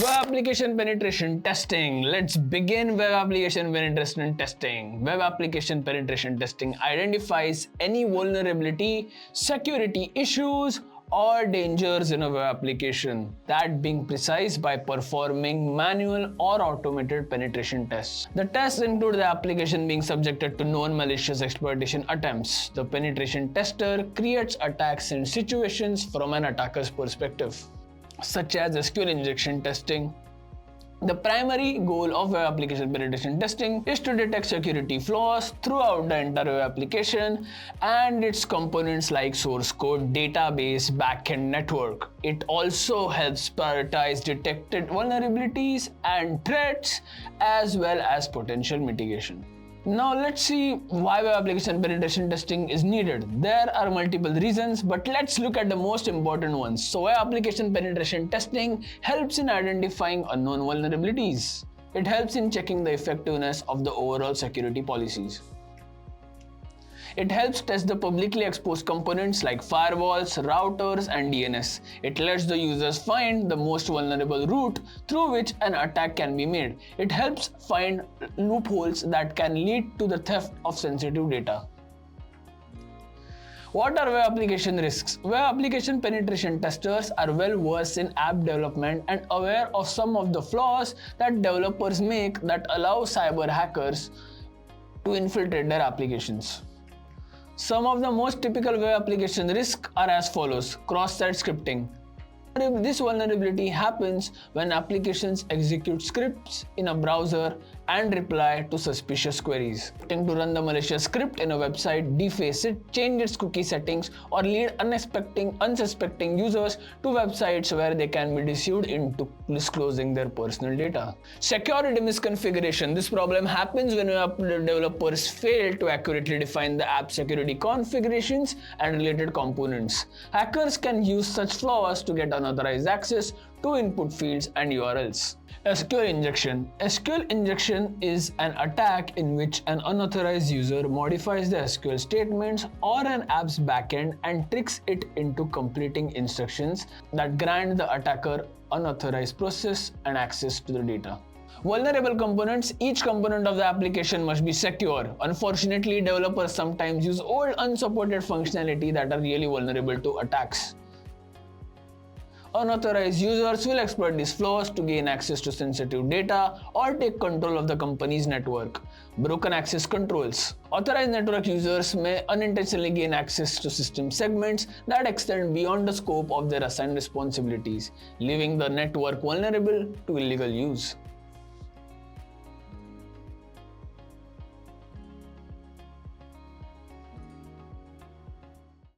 Web application penetration testing. Let's begin web application penetration testing. Web application penetration testing identifies any vulnerability, security issues, or dangers in a web application, that being precise by performing manual or automated penetration tests. The tests include the application being subjected to known malicious exploitation attempts. The penetration tester creates attacks in situations from an attacker's perspective, such as SQL injection testing. The primary goal of web application penetration testing is to detect security flaws throughout the entire web application and its components like source code, database, backend network. It also helps prioritize detected vulnerabilities and threats as well as potential mitigation. Now let's see why web application penetration testing is needed. There are multiple reasons, but let's look at the most important ones. So web application penetration testing helps in identifying unknown vulnerabilities. It helps in checking the effectiveness of the overall security policies. It helps test the publicly exposed components like firewalls, routers, and DNS. It lets the users find the most vulnerable route through which an attack can be made. It helps find loopholes that can lead to the theft of sensitive data. What are web application risks? Web application penetration testers are well versed in app development and aware of some of the flaws that developers make that allow cyber hackers to infiltrate their applications. Some of the most typical web application risks are as follows. Cross-site scripting. This vulnerability happens when applications execute scripts in a browser and reply to suspicious queries. Attempting to run the malicious script in a website, deface it, change its cookie settings, or lead unsuspecting users to websites where they can be deceived into disclosing their personal data. Security misconfiguration. This problem happens when web developers fail to accurately define the app security configurations and related components. Hackers can use such flaws to get unauthorized access to input fields and URLs. SQL injection. SQL injection is an attack in which an unauthorized user modifies the SQL statements or an app's backend and tricks it into completing instructions that grant the attacker unauthorized process and access to the data. Vulnerable components. Each component of the application must be secure. Unfortunately, developers sometimes use old unsupported functionality that are really vulnerable to attacks. Unauthorized users will exploit these flaws to gain access to sensitive data or take control of the company's network. Broken access controls. Authorized network users may unintentionally gain access to system segments that extend beyond the scope of their assigned responsibilities, leaving the network vulnerable to illegal use.